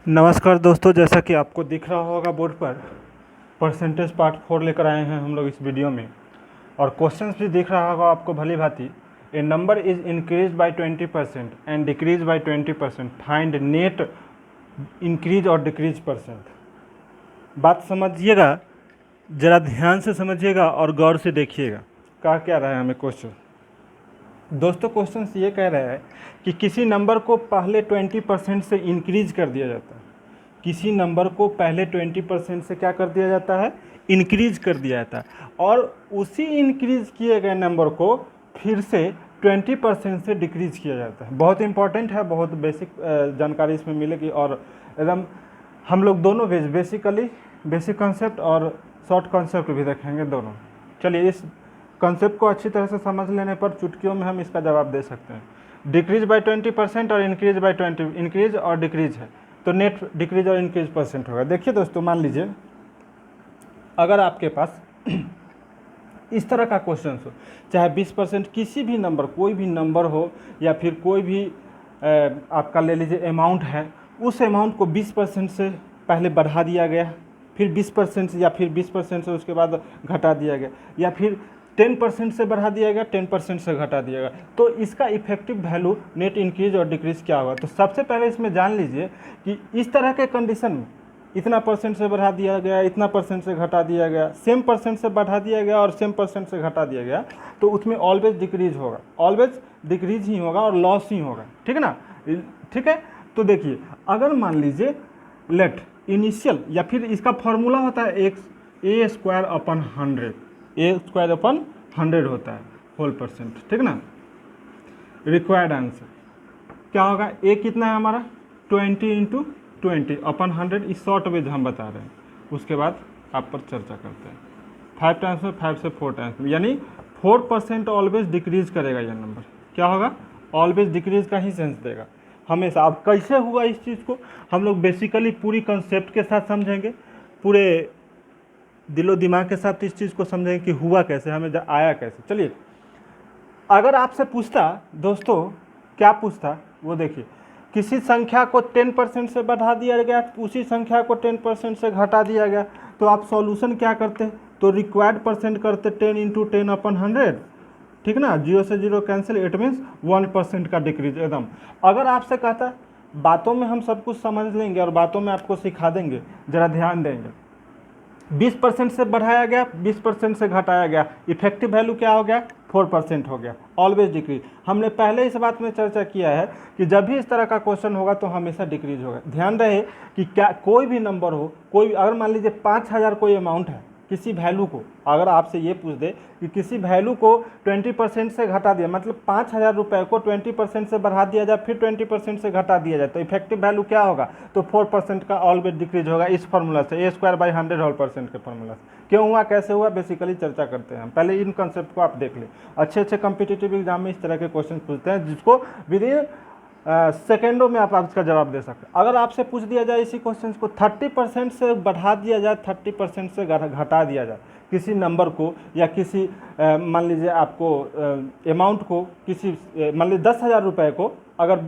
नमस्कार दोस्तों, जैसा कि आपको दिख रहा होगा बोर्ड पर परसेंटेज पार्ट 4 लेकर आए हैं हम लोग इस वीडियो में। और क्वेश्चंस भी दिख रहा होगा आपको भली भांति। A number is increase by 20% and decrease by 20%, find net increase और डिक्रीज परसेंट। बात समझिएगा, ज़रा ध्यान से समझिएगा और गौर से देखिएगा कहा क्या रहा है हमें क्वेश्चन। दोस्तों क्वेश्चन ये कह रहा है कि किसी नंबर को पहले 20% से इंक्रीज कर दिया जाता है। किसी नंबर को पहले 20% से क्या कर दिया जाता है, इंक्रीज कर दिया जाता है, और उसी इंक्रीज किए गए नंबर को फिर से 20% से डिक्रीज किया जाता है। बहुत इंपॉर्टेंट है, बहुत बेसिक जानकारी इसमें मिलेगी। और एकदम हम लोग दोनों बेसिकली बेसिक कॉन्सेप्ट और शॉर्ट कॉन्सेप्ट भी देखेंगे दोनों। चलिए, इस कॉन्सेप्ट को अच्छी तरह से समझ लेने पर चुटकियों में हम इसका जवाब दे सकते हैं। डिक्रीज बाय 20% और इंक्रीज बाय 20, इंक्रीज और डिक्रीज है तो नेट डिक्रीज और इंक्रीज परसेंट होगा। देखिए दोस्तों, मान लीजिए अगर आपके पास इस तरह का क्वेश्चन हो, चाहे 20% किसी भी नंबर, कोई भी नंबर हो, या फिर कोई भी आपका ले लीजिए अमाउंट है, उस अमाउंट को 20% से पहले बढ़ा दिया गया, फिर 20% या फिर 20% से उसके बाद घटा दिया गया, या फिर 10% से बढ़ा दिया गया, 10% से घटा दिया गया, तो इसका इफेक्टिव वैल्यू नेट इंक्रीज और डिक्रीज क्या होगा। तो सबसे पहले इसमें जान लीजिए कि इस तरह के कंडीशन में इतना परसेंट से बढ़ा दिया गया, इतना परसेंट से घटा दिया गया, सेम परसेंट से बढ़ा दिया गया और सेम परसेंट से घटा दिया गया, तो उसमें ऑलवेज डिक्रीज होगा, ऑलवेज डिक्रीज ही होगा और लॉस ही होगा। ठीक है ना, ठीक है। तो देखिए, अगर मान लीजिए लेट इनिशियल, या फिर इसका फॉर्मूला होता है ए square upon 100, A square upon 100 होता है होल परसेंट। ठीक ना। रिक्वायर्ड आंसर क्या होगा, ए कितना है हमारा 20 इंटू 20 अपन 100, इस शॉर्ट वेज हम बता रहे हैं। उसके बाद आप पर चर्चा करते हैं। 5 टाइम्स में 5 से 4 टाइम्स में, यानी 4% ऑलवेज डिक्रीज करेगा यह नंबर। क्या होगा, ऑलवेज डिक्रीज का ही सेंस देगा हमेशा। अब कैसे हुआ इस चीज़ को हम लोग बेसिकली पूरी कंसेप्ट के साथ समझेंगे, पूरे दिलो दिमाग के साथ इस चीज़ को समझेंगे कि हुआ कैसे, हमें आया कैसे। चलिए, अगर आपसे पूछता दोस्तों, क्या पूछता वो देखिए, किसी संख्या को 10% से बढ़ा दिया गया, उसी संख्या को 10% से घटा दिया गया, तो आप सॉल्यूशन क्या करते, तो रिक्वायर्ड परसेंट करते 10 इंटू 10 अपन 100। ठीक ना, 0 से 0 कैंसिल, इट मीन्स 1% का डिक्रीज एकदम। अगर आपसे कहता, बातों में हम सब कुछ समझ लेंगे और बातों में आपको सिखा देंगे, ज़रा ध्यान देंगे। 20% से बढ़ाया गया, 20% से घटाया गया, इफेक्टिव वैल्यू क्या हो गया, 4% हो गया, ऑलवेज डिक्रीज। हमने पहले इस बात में चर्चा किया है कि जब भी इस तरह का क्वेश्चन होगा तो हमेशा डिक्रीज होगा। ध्यान रहे कि क्या कोई भी नंबर हो, कोई अगर मान लीजिए 5000 कोई अमाउंट है, किसी वैल्यू को अगर आपसे ये पूछ दे कि किसी वैल्यू को 20% से घटा दिया, मतलब 5000 रुपये को 20% से बढ़ा दिया जाए, फिर 20% से घटा दिया जाए, तो इफेक्टिव वैल्यू क्या होगा, तो 4% का ऑलवेज डिक्रीज होगा। इस फार्मूला से, ए स्क्वायर बाई 100 होल परसेंट के फार्मूला से। क्यों हुआ, कैसे हुआ, बेसिकली चर्चा करते हैं हम। पहले इन कंसेप्ट को आप देख लें। अच्छे अच्छे कॉम्पिटिटिव एग्जाम में इस तरह के क्वेश्चन पूछते हैं जिसको विद इन सेकेंडों में आप इसका जवाब दे सकते हैं। अगर आपसे पूछ दिया जाए इसी क्वेश्चन को 30% से बढ़ा दिया जाए, 30% से घटा दिया जाए किसी नंबर को, या किसी मान लीजिए आपको अमाउंट को, किसी मान लीजिए 10,000 रुपये को अगर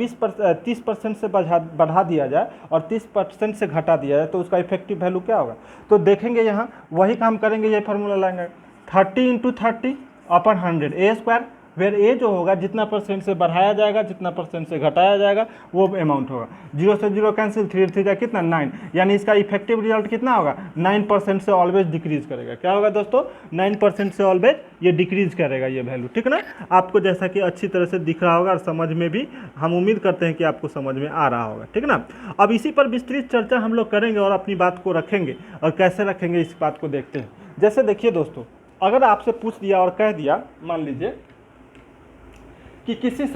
30% से बढ़ा दिया जाए और 30% से घटा दिया जाए, तो उसका इफेक्टिव वैल्यू क्या होगा। तो देखेंगे यहाँ वही काम करेंगे, ये फार्मूला लाएंगे 30 इंटू 30 अपन 100, ए स्क्वायर, वेर ए जो होगा जितना परसेंट से बढ़ाया जाएगा, जितना परसेंट से घटाया जाएगा, वो अमाउंट होगा। 0 से 0 कैंसिल, 3 3 कितना 9, यानी इसका इफेक्टिव रिजल्ट कितना होगा, 9% से ऑलवेज डिक्रीज करेगा। क्या होगा दोस्तों, 9% से ऑलवेज ये डिक्रीज करेगा ये वैल्यू। ठीक ना, आपको जैसा कि अच्छी तरह से दिख रहा होगा और समझ में भी, हम उम्मीद करते हैं कि आपको समझ में आ रहा होगा। ठीक ना, अब इसी पर विस्तृत चर्चा हम लोग करेंगे और अपनी बात को रखेंगे, और कैसे रखेंगे इस बात को देखते हैं। जैसे देखिए दोस्तों, अगर आपसे पूछ दिया और कह दिया, मान लीजिए कि किसी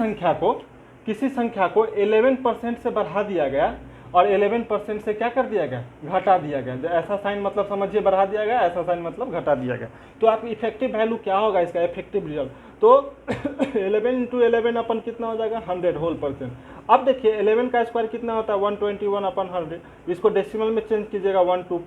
संख्या को 11% से बढ़ा दिया गया और 11% से क्या कर दिया गया, घटा दिया गया। ऐसा साइन मतलब समझिए बढ़ा दिया गया, ऐसा साइन मतलब घटा दिया गया, तो आप इफेक्टिव वैल्यू क्या होगा इसका, इफेक्टिव रिजल्ट। तो 11 इंटू 11 अपन कितना हो जाएगा, 100 होल परसेंट। अब देखिए 11 का स्क्वायर कितना होता है, 121 अपन 100। इसको डेसिमल में चेंज कीजिएगा, 1 2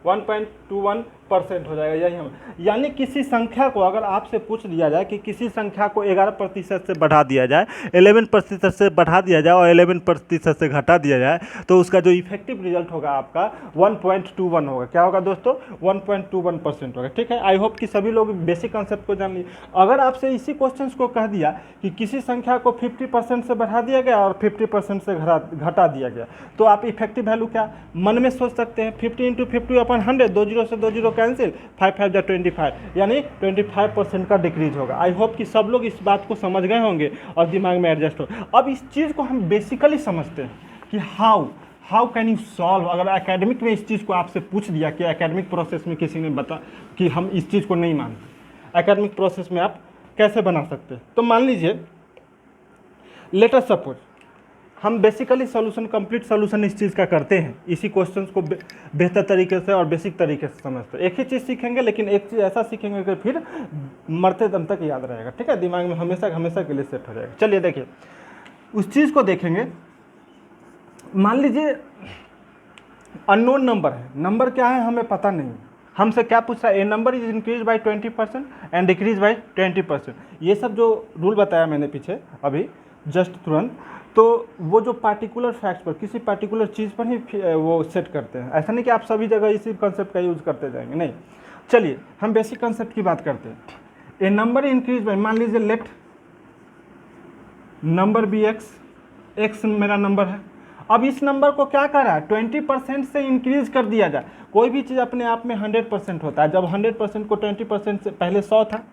1.21% हो जाएगा, यही हम, यानी किसी संख्या को अगर आपसे पूछ दिया जाए कि किसी संख्या को 11% से बढ़ा दिया जाए, 11% से बढ़ा दिया जाए और 11% से घटा दिया जाए, तो उसका जो इफेक्टिव रिजल्ट होगा आपका 1.21 होगा। क्या होगा दोस्तों? 1.21% होगा। ठीक है, आई होप कि सभी लोग बेसिक कंसेप्ट को जान लिए। अगर आपसे इसी क्वेश्चन को कह दिया कि किसी संख्या को 50% से बढ़ा दिया गया और 50% से घटा दिया गया, तो आप इफेक्टिव वैल्यू क्या मन में सोच सकते हैं? 50 इंटू 50/100, 2 जीरो से 2 जीरो कैंसिल, 5 5 जा 25, यानी 25% का डिक्रीज होगा। आई होप कि सब लोग इस बात को समझ गए होंगे और दिमाग में एडजस्ट हो। अब इस चीज़ को हम बेसिकली समझते हैं कि हाउ कैन यू सॉल्व। अगर एकेडमिक में इस चीज़ को आपसे पूछ दिया कि एकेडमिक प्रोसेस में किसी ने बता कि हम इस चीज़ को नहीं मानते, एकेडमिक प्रोसेस में आप कैसे बना सकते हैं? तो मान लीजिए, लेट अस सपोज हम बेसिकली सॉल्यूशन, कंप्लीट सॉल्यूशन इस चीज़ का करते हैं, इसी क्वेश्चन को बेहतर तरीके से और बेसिक तरीके से समझते हैं। एक ही चीज़ सीखेंगे, लेकिन एक चीज़ ऐसा सीखेंगे कि फिर मरते दम तक याद रहेगा। ठीक है, दिमाग में हमेशा के लिए सेट हो जाएगा। चलिए देखिए, उस चीज़ को देखेंगे। मान लीजिए अननोन नंबर है, नंबर क्या है हमें पता नहीं, हमसे क्या पूछ रहा है? A number is increase by 20% and decrease by 20%। ये सब जो रूल बताया मैंने पीछे अभी जस्ट तुरंत, तो वो जो पार्टिकुलर फैक्ट्स पर, किसी पार्टिकुलर चीज़ पर ही वो सेट करते हैं। ऐसा नहीं कि आप सभी जगह इसी कंसेप्ट का यूज़ करते जाएंगे, नहीं। चलिए हम बेसिक कंसेप्ट की बात करते हैं। ए नंबर इंक्रीज बाई, मान लीजिए लेट नंबर बी एक्स मेरा नंबर है। अब इस नंबर को क्या कर रहा है? 20% से इंक्रीज कर दिया जाए। कोई भी चीज़ अपने आप में 100% होता है। जब 100% को 20% से, पहले 100 था,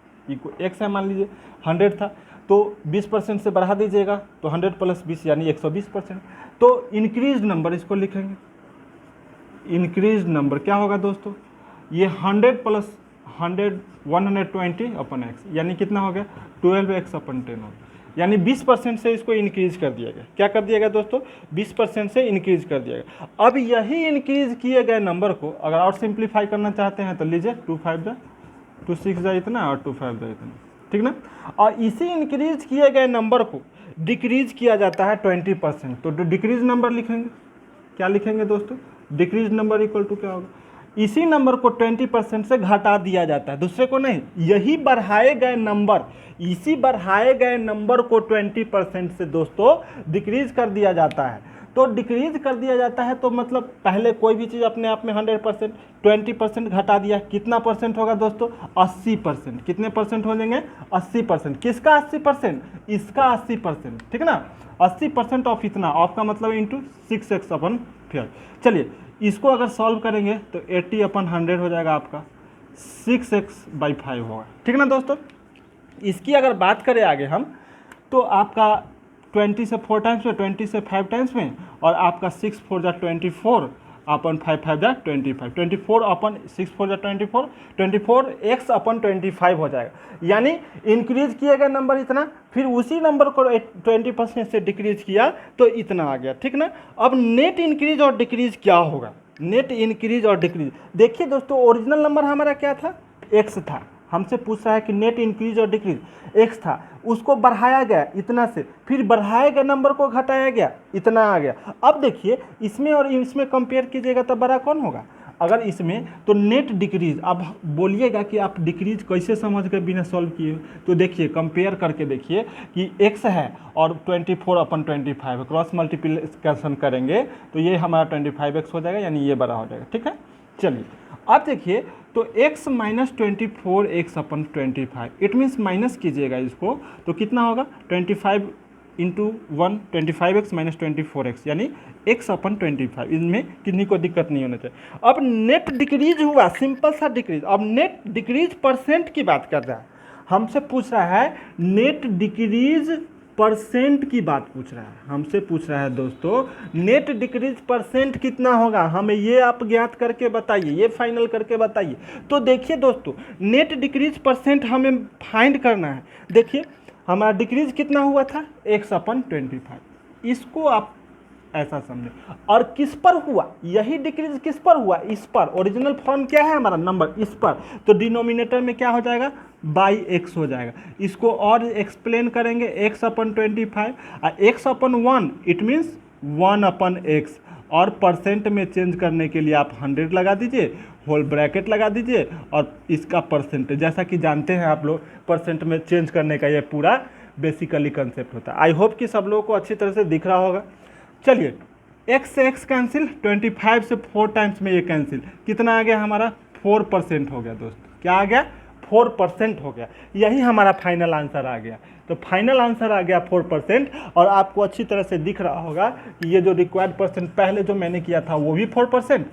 एक्स है मान लीजिए, 100 था, तो 20% से बढ़ा दीजिएगा तो 100 + 20 यानी 120%। तो इंक्रीज नंबर इसको लिखेंगे। इंक्रीज नंबर क्या होगा दोस्तों? ये 100 + 100 120/x, यानी कितना हो गया? 12x/10 हो गया, यानी 20% से इसको इंक्रीज कर दिया गया। क्या कर दिया गया दोस्तों? 20% से इंक्रीज कर दिया गया। अब यही इंक्रीज किए गए नंबर को अगर और सिंप्लीफाई करना चाहते हैं तो लीजिए 2 5 जा 2 6 जा इतना और 2 5 जा इतना, ठीक ना। और इसी इंक्रीज किए गए नंबर को डिक्रीज किया जाता है 20%, तो डिक्रीज नंबर लिखेंगे। क्या लिखेंगे दोस्तों? डिक्रीज नंबर इक्वल टू क्या होगा? इसी नंबर को 20% से घटा दिया जाता है, दूसरे को नहीं। यही बढ़ाए गए नंबर, इसी बढ़ाए गए नंबर को 20% से दोस्तों डिक्रीज कर दिया जाता है। तो डिक्रीज कर दिया जाता है तो मतलब पहले कोई भी चीज़ अपने आप में 100%, 20% घटा दिया, कितना परसेंट होगा दोस्तों? 80%। कितने परसेंट हो जाएंगे? 80%। किसका 80%? इसका 80%, ठीक ना। 80% ऑफ इतना, ऑफ का मतलब इंटू 6x/5। चलिए इसको अगर सॉल्व करेंगे तो 80/100 हो जाएगा आपका, 6x/5 होगा, ठीक ना दोस्तों। इसकी अगर बात करें आगे हम, तो आपका 20 से 4 टाइम्स में, 20 से 5 टाइम्स में, और आपका 6 4 जा 24 अपन 5 5 जा 25, 24 अपन 6 4 जा 24, 24x/25 हो जाएगा। यानी इंक्रीज किया गया नंबर इतना, फिर उसी नंबर को 20% से डिक्रीज किया तो इतना आ गया, ठीक ना। अब नेट इंक्रीज और डिक्रीज क्या होगा? नेट इंक्रीज और डिक्रीज देखिए दोस्तों, ओरिजिनल नंबर हमारा क्या था? x था। हमसे पूछ रहा है कि नेट इंक्रीज और डिक्रीज, x था, उसको बढ़ाया गया इतना से, फिर बढ़ाए गए नंबर को घटाया गया, इतना आ गया। अब देखिए इसमें और इसमें कंपेयर कीजिएगा तो बड़ा कौन होगा? अगर इसमें तो नेट डिक्रीज। अब बोलिएगा कि आप डिक्रीज कैसे समझ गए बिना सॉल्व किए? तो देखिए कंपेयर करके देखिए कि x है और 24/25 क्रॉस मल्टीप्लिकेशन करेंगे तो ये हमारा 25x हो जाएगा, यानी ये बड़ा हो जाएगा, ठीक है। चलिए अब देखिए, तो x - 24x/25, it means minus कीजिएगा इसको तो कितना होगा? 25 × 1 25x - 24x, यानी x/25। इनमें किन्हीं को दिक्कत नहीं होना चाहिए। अब नेट डिक्रीज हुआ, सिंपल सा डिक्रीज। अब नेट डिक्रीज परसेंट की बात कर रहा है, हमसे पूछ रहा है नेट डिक्रीज परसेंट की बात पूछ रहा है, हमसे पूछ रहा है दोस्तों नेट डिक्रीज परसेंट कितना होगा, हमें ये आप ज्ञात करके बताइए, ये फाइनल करके बताइए। तो देखिए दोस्तों, नेट डिक्रीज परसेंट हमें फाइंड करना है। देखिए हमारा डिक्रीज कितना हुआ था? x/25। इसको आप ऐसा समझे। और किस पर हुआ? यही डिक्रीज किस पर हुआ? इस पर। ओरिजिनल फॉर्म क्या है हमारा? नंबर, इस पर। तो डिनोमिनेटर में क्या हो जाएगा? x हो जाएगा। इसको और एक्सप्लेन करेंगे, x/25 और x/1 इट मीन्स 1/x, और परसेंट में चेंज करने के लिए आप 100 लगा दीजिए, होल ब्रैकेट लगा दीजिए और इसका परसेंट, जैसा कि जानते हैं आप लोग परसेंट में चेंज करने का ये पूरा बेसिकली कंसेप्ट होता है। आई होप कि सब लोगों को अच्छी तरह से दिख रहा होगा। चलिए, x से x कैंसिल, 25 से 4 टाइम्स में ये कैंसिल, कितना आ गया हमारा 4% हो गया दोस्तों। क्या आ गया 4% हो गया। यही हमारा फाइनल आंसर आ गया। तो फाइनल आंसर आ गया 4%। और आपको अच्छी तरह से दिख रहा होगा कि ये जो रिक्वायर्ड परसेंट पहले जो मैंने किया था वो भी 4%,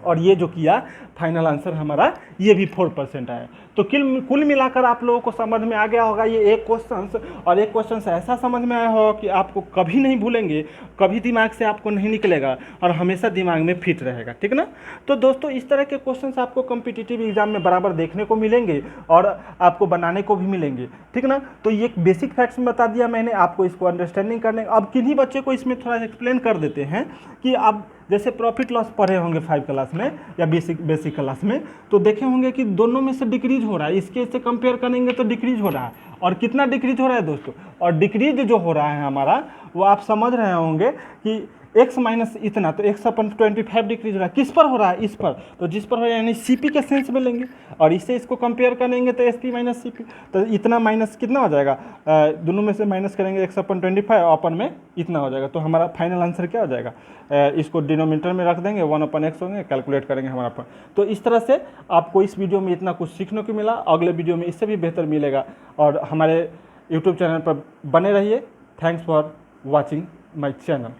और ये जो किया फाइनल आंसर हमारा ये भी 4% आया। तो कुल मिलाकर आप लोगों को समझ में आ गया होगा ये एक क्वेश्चन, और एक क्वेश्चन ऐसा समझ में आया होगा कि आपको कभी नहीं भूलेंगे, कभी दिमाग से आपको नहीं निकलेगा और हमेशा दिमाग में फिट रहेगा, ठीक ना। तो दोस्तों इस तरह के क्वेश्चंस आपको कॉम्पिटिटिव एग्जाम में बराबर देखने को मिलेंगे और आपको बनाने को भी मिलेंगे, ठीक ना। तो ये बेसिक फैक्ट्स में बता दिया मैंने आपको, इसको अंडरस्टैंडिंग करने। अब किन्हीं बच्चे को इसमें थोड़ा एक्सप्लेन कर देते हैं कि आप जैसे प्रॉफिट लॉस पढ़े होंगे 5 क्लास में या बेसिक क्लास में, तो देखे होंगे कि दोनों में से डिक्रीज हो रहा है, इसके से कंपेयर करेंगे तो डिक्रीज हो रहा है। और कितना डिक्रीज हो रहा है दोस्तों, और डिक्रीज जो हो रहा है हमारा वो आप समझ रहे होंगे कि x माइनस इतना, तो x अपन 25 डिक्रीज हो रहा है, किस पर हो रहा है, इस पर। तो जिस पर हो रहा है यानी CP के सेंस में लेंगे, और इससे इसको कंपेयर करेंगे तो SP माइनस CP, तो इतना माइनस कितना हो जाएगा, दोनों में से माइनस करेंगे x अपन 25 और अपन में इतना हो जाएगा। तो हमारा फाइनल आंसर क्या हो जाएगा, इसको डिनोमिनेटर में रख देंगे, 1/x होंगे, कैलकुलेट करेंगे हमारा पर। तो इस तरह से आपको इस वीडियो में इतना कुछ सीखने को मिला। अगले वीडियो में इससे भी बेहतर मिलेगा, और हमारे यूट्यूब चैनल पर बने रहिए। Thanks for watching my channel.